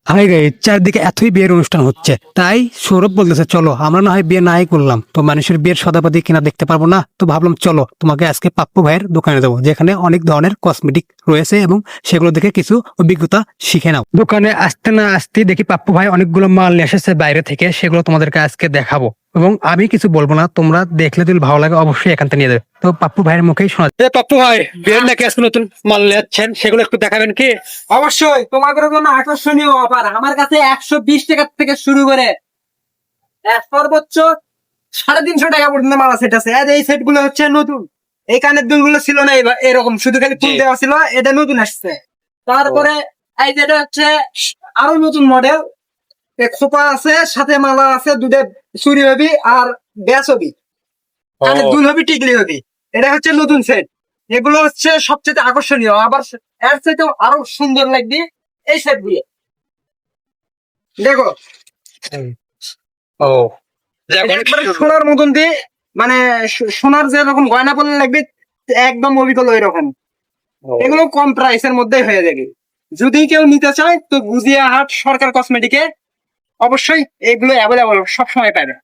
Hi guys, চারদিকে এতই বিয়ের অনুষ্ঠান হচ্ছে, তাই সৌরভ বলতেছে চলো আমরা না হয় বিয়ে নাই করলাম, তো মানুষের বিয়ের সদাপাতি কিনা দেখতে পারবো না, তো ভাবলাম চলো তোমাকে আজকে পাপ্পু ভাইয়ের দোকানে যাবো, যেখানে অনেক ধরনের কসমেটিক রয়েছে এবং সেগুলো দেখে কিছু অভিজ্ঞতা শিখে নাও। দোকানে আসতে না আসতে দেখি পাপ্পু ভাই অনেকগুলো মাল নিয়ে এসেছে বাইরে থেকে, সেগুলো তোমাদেরকে আজকে দেখাবো এবং আমি কিছু বলবো না, তোমরা দেখলে যদি ভালো লাগে অবশ্যই এখান থেকে নিয়ে যাবে। তো পাপ্পু ভাইয়ের মুখেই শোনা পাপ্পু ভাই বিয়ের নাকি আজকে নতুন মাল নিয়ে যাচ্ছেন, সেগুলো একটু দেখাবেন কি? অবশ্যই তোমাদের জন্য আকর্ষণীয় অফার আমার কাছে 120 টাকা থেকে শুরু করে সর্বোচ্চ 350 টাকা পর্যন্ত মাল সেট আছে। আর এই সেট গুলো হচ্ছে নতুন, এই কানের দুল গুলো ছিল না এরকম, শুধু খালি ফুল জি। দেওয়া ছিল, এটা নতুন আসছে। তারপরে এই যেটা হচ্ছে আরো নতুন মডেল, খোপা আছে, সাথে মালা আছে, দুটো চুরি হবি আর ব্যাস হবি, কানের দুল হবি, টিকলি হবি। এটা হচ্ছে নতুন সেট। এগুলো হচ্ছে সবচেয়ে আকর্ষণীয়, আবার এর চাইতেও আরো সুন্দর লাগবে এই সেট গুলো। দেখো ও এটা একবারে সোনার মতন দিয়ে, মানে সোনার যেরকম গয়না পরলে লাগবে একদম অবিকল ওই রকম। এগুলো কম প্রাইসের মধ্যে হয়ে যাবে। যদি কেউ নিতে চায় তো গুজিয়াহাট সরকার কসমেটিকে অবশ্যই এগুলো অ্যাভেলেবল সবসময় পাবে।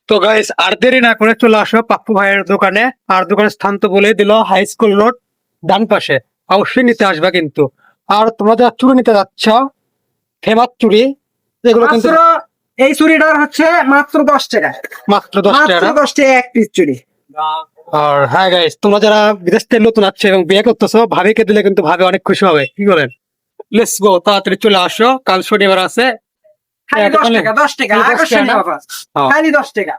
তো গাইস আর দেরি না করে চলে আসো পাপ্পু ভাইয়ের দোকানে। আর দোকানের স্থান তো বলে দিল, হাই স্কুল রোড ডান পাশে, অবশ্যই নিতে আসবা কিন্তু। আর তোমরা যারা চুড়ি নিতে যাচ্ছ, ফেমাস চুড়ি, এগুলো কিন্তু মাত্র এই চুড়িটার হচ্ছে মাত্র 10 টাকা, মাত্র 10 মাত্র টাকা। 10 টাকা এক পিস চুড়ি। আর হ্যাঁ গাইস, তোমরা যারা বিদেশ থেকে নতুন আসছো এবং বিয়ে করতেছো, ভাবিকে দিলে কিন্তু ভাবি অনেক খুশি হবে, কি বলেন? লেটস গো, তাড়াতাড়ি চলে আসো, কাল শনিবার আছে। খালি 10 টাকা, 10 টাকা খালি 10 টাকা আকর্ষণীয় না? অফার, হ্যাঁ। খালি 10 টাকা।